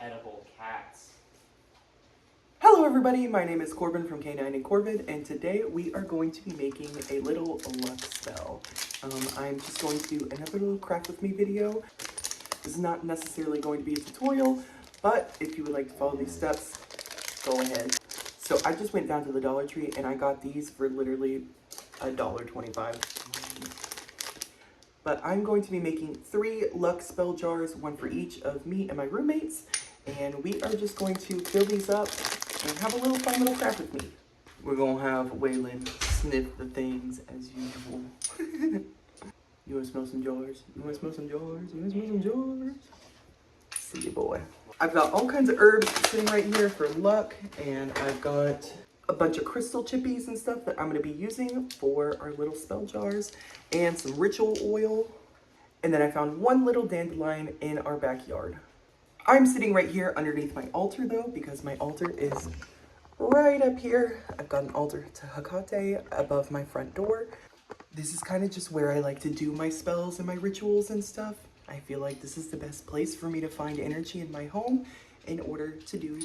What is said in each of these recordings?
edible cats. Hello everybody, my name is Corbin from K9 and Corbin, and today we are going to be making a little luck spell. I'm just going to do another little craft with me video. This is not necessarily going to be a tutorial, but if you would like to follow these steps, go ahead. So I just went down to the Dollar Tree and I got these for literally $1.25. But I'm going to be making 3 luck spell jars, one for each of me and my roommates, and we are just going to fill these up and have a little fun little craft with me. We're gonna have Waylon sniff the things as usual. You wanna smell some jars? You wanna smell some jars? You wanna smell some jars? See you, boy. I've got all kinds of herbs sitting right here for luck, and I've got a bunch of crystal chippies and stuff that I'm gonna be using for our little spell jars, and some ritual oil. And then I found one little dandelion in our backyard. I'm sitting right here underneath my altar though, because my altar is right up here. I've got an altar to Hecate above my front door. This is kind of just where I like to do my spells and my rituals and stuff. I feel like this is the best place for me to find energy in my home in order to do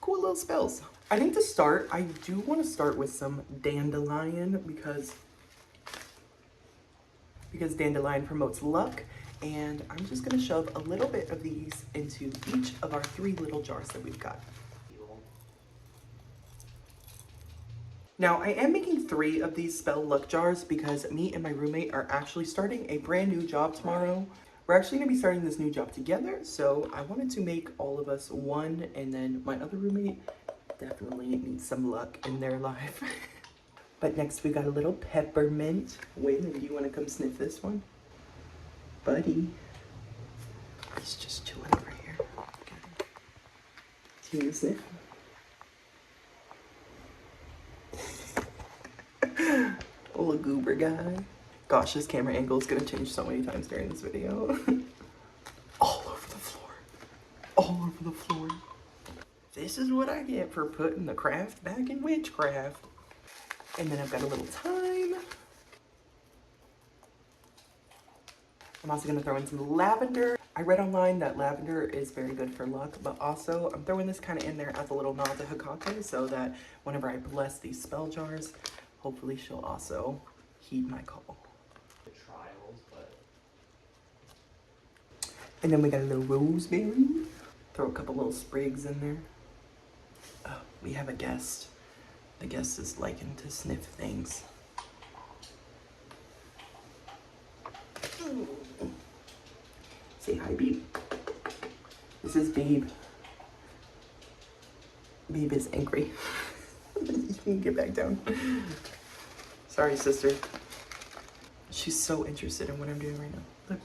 cool little spells. I think to start, I do want to start with some dandelion because dandelion promotes luck. And I'm just gonna shove a little bit of these into each of our 3 little jars that we've got. Now, I am making 3 of these spell luck jars because me and my roommate are actually starting a brand new job tomorrow. We're actually gonna be starting this new job together, so I wanted to make all of us one, and then my other roommate definitely needs some luck in their life. But next we got a little peppermint. Waylon, do you wanna come sniff this one? Buddy. He's just chilling over here. Okay. Do you sniff? Oh, a goober guy. Gosh, this camera angle is gonna change so many times during this video. All over the floor. All over the floor. This is what I get for putting the craft back in WitchCraft. And then I've got a little thyme. I'm also gonna throw in some lavender. I read online that lavender is very good for luck, but also I'm throwing this kind of in there as a little nod to Hecate so that whenever I bless these spell jars, hopefully she'll also heed my call. The trials, but... And then we got a little rosemary. Throw a couple little sprigs in there. Oh, we have a guest. The guest is liking to sniff things. Say hi, Beeb. This is Beeb. Beeb is angry. You can get back down. Sorry, sister. She's so interested in what I'm doing right now. Look.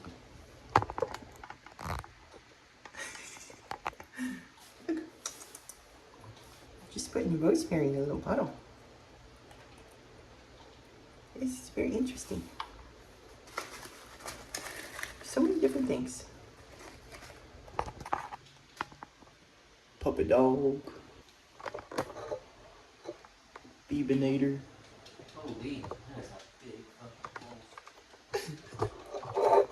Look. Just putting rosemary in a little bottle. This is very interesting. So many different things. Puppy dog. Beebinator. Holy, that is a big fucking wolf.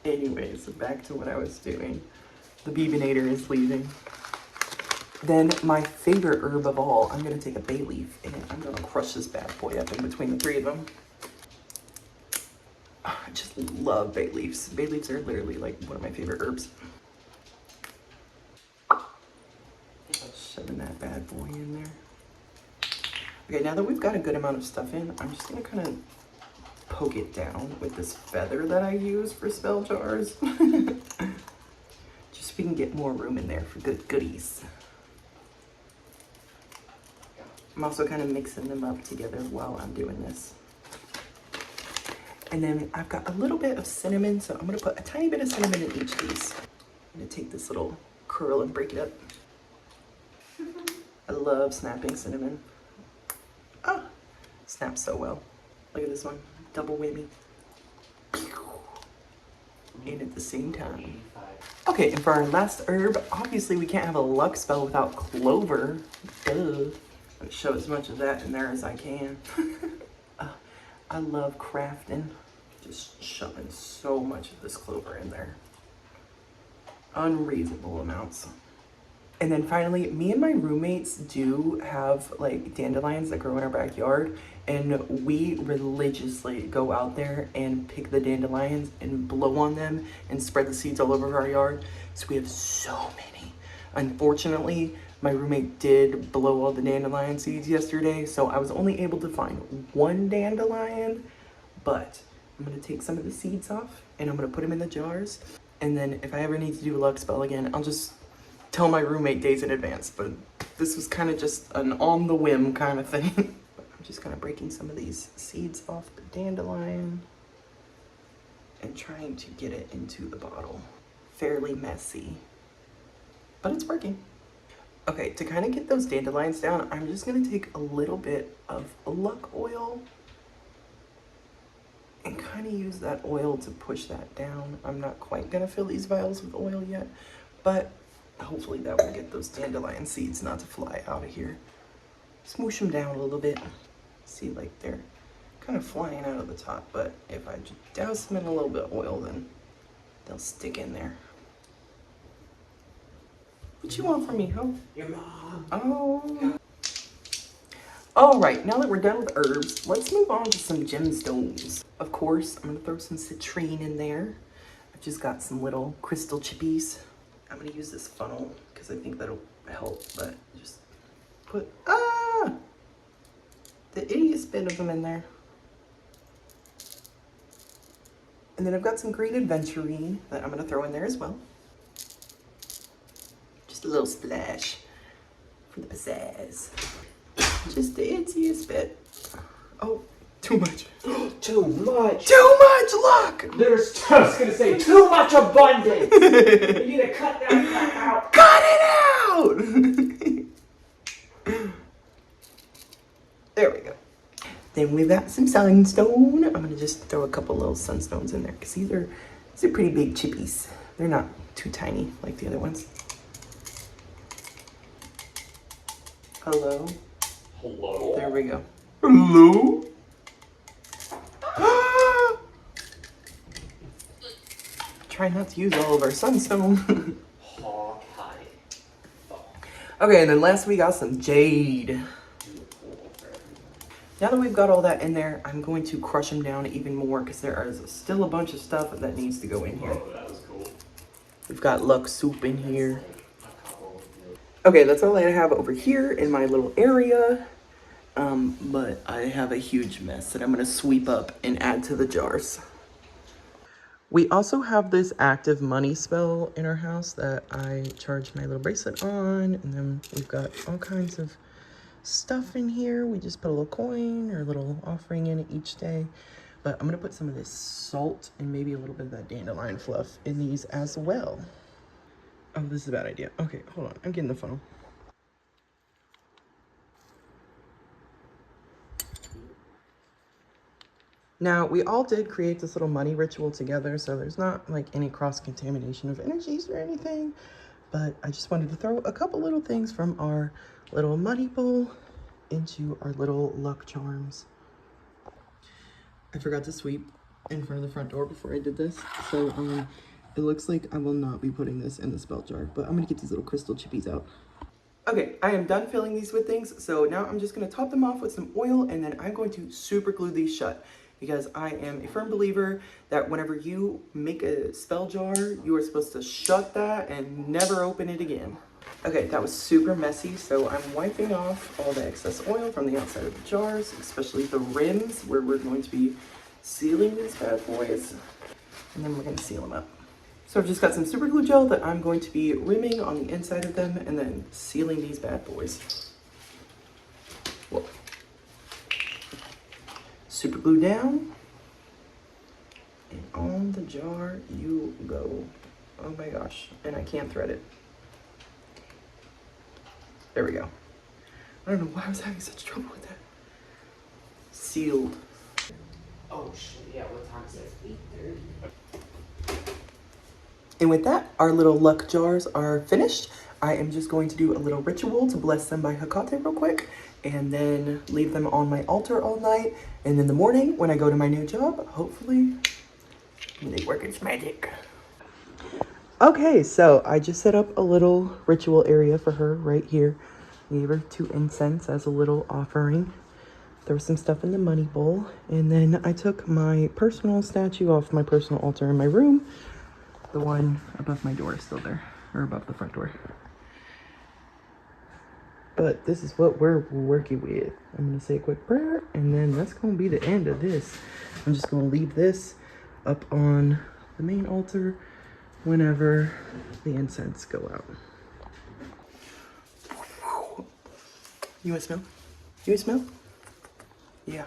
Anyways, back to what I was doing. The Beebinator is leaving. Then my favorite herb of all, I'm gonna take a bay leaf and I'm gonna crush this bad boy up in between the 3 of them. I just love bay leaves. Bay leaves are literally like one of my favorite herbs. Shoving that bad boy in there. Okay, now that we've got a good amount of stuff in, I'm just gonna kind of poke it down with this feather that I use for spell jars. Just so we can get more room in there for good goodies. I'm also kind of mixing them up together while I'm doing this. And then I've got a little bit of cinnamon, so I'm gonna put a tiny bit of cinnamon in each of these. I'm gonna take this little curl and break it up. I love snapping cinnamon. Ah, snaps so well. Look at this one, double whammy. And at the same time. Okay, and for our last herb, obviously we can't have a luck spell without clover. Duh. I'll show as much of that in there as I can. I love crafting. Just shoving so much of this clover in there. Unreasonable amounts. And then finally, me and my roommates do have like dandelions that grow in our backyard, and we religiously go out there and pick the dandelions and blow on them and spread the seeds all over our yard. So we have so many. Unfortunately, my roommate did blow all the dandelion seeds yesterday, so I was only able to find one dandelion, but I'm gonna take some of the seeds off and I'm gonna put them in the jars. And then if I ever need to do a luck spell again, I'll just tell my roommate days in advance. But this was kind of just an on the whim kind of thing. But I'm just kind of breaking some of these seeds off the dandelion and trying to get it into the bottle. Fairly messy, but it's working. Okay, to kind of get those dandelions down, I'm just gonna take a little bit of luck oil and kind of use that oil to push that down. I'm not quite gonna fill these vials with oil yet, but hopefully that will get those dandelion seeds not to fly out of here. Smoosh them down a little bit. See, like they're kind of flying out of the top, but if I just douse them in a little bit of oil, then they'll stick in there. What you want from me, huh? Your mom. Oh. All right, now that we're done with herbs, let's move on to some gemstones. Of course, I'm gonna throw some citrine in there. I've just got some little crystal chippies. I'm gonna use this funnel because I think that'll help, but just put, the ittiest bit of them in there. And then I've got some green adventurine that I'm gonna throw in there as well. Just a little splash for the pizzazz. Just the itziest bit. Oh, too much. Too much. Too much luck! I was gonna say too much abundance. You need to cut that crap out. Cut it out! There we go. Then we've got some sunstone. I'm gonna just throw a couple little sunstones in there because these are pretty big chippies. They're not too tiny like the other ones. Hello. Hello. There we go. Hello. Try not to use all of our sunstone. Okay, and then last we got some jade. Now that we've got all that in there, I'm going to crush them down even more because there is still a bunch of stuff that needs to go in here. Oh, that was cool. We've got luck soup in here. Okay, that's all I have over here in my little area. But I have a huge mess that I'm gonna sweep up and add to the jars. We also have this active money spell in our house that I charge my little bracelet on, and then we've got all kinds of stuff in here. We just put a little coin or a little offering in it each day. But I'm gonna put some of this salt and maybe a little bit of that dandelion fluff in these as well. Oh, this is a bad idea. Okay, hold on, I'm getting the funnel. Now, we all did create this little money ritual together, so there's not like any cross-contamination of energies or anything, but I just wanted to throw a couple little things from our little money bowl into our little luck charms. I forgot to sweep in front of the front door before I did this, so it looks like I will not be putting this in the spell jar, but I'm gonna get these little crystal chippies out. Okay, I am done filling these with things, so now I'm just gonna top them off with some oil, and then I'm going to super glue these shut. Because I am a firm believer that whenever you make a spell jar, you are supposed to shut that and never open it again. Okay, that was super messy, so I'm wiping off all the excess oil from the outside of the jars, especially the rims where we're going to be sealing these bad boys. And then we're gonna seal them up. So I've just got some super glue gel that I'm going to be rimming on the inside of them and then sealing these bad boys. Whoa. Super glue down, and on the jar you go. Oh my gosh, and I can't thread it. There we go. I don't know why I was having such trouble with that. Sealed. Oh shit, yeah, what time is it? 8:30. And with that, our little luck jars are finished. I am just going to do a little ritual to bless them by Hecate real quick, and then leave them on my altar all night. And in the morning, when I go to my new job, hopefully they work its magic. Okay, so I just set up a little ritual area for her right here. Gave her 2 incense as a little offering. There was some stuff in the money bowl. And then I took my personal statue off my personal altar in my room. The one above my door is still there, or above the front door. But this is what we're working with. I'm gonna say a quick prayer, and then that's gonna be the end of this. I'm just gonna leave this up on the main altar whenever the incense go out. You wanna smell? You wanna smell? Yeah.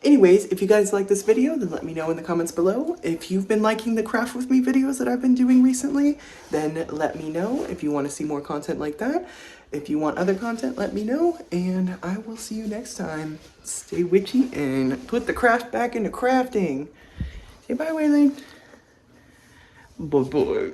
Anyways, if you guys like this video, then let me know in the comments below. If you've been liking the craft with me videos that I've been doing recently, then let me know if you want to see more content like that. If you want other content, let me know, and I will see you next time. Stay witchy and put the craft back into crafting. Say bye, Waylon. Bye-bye.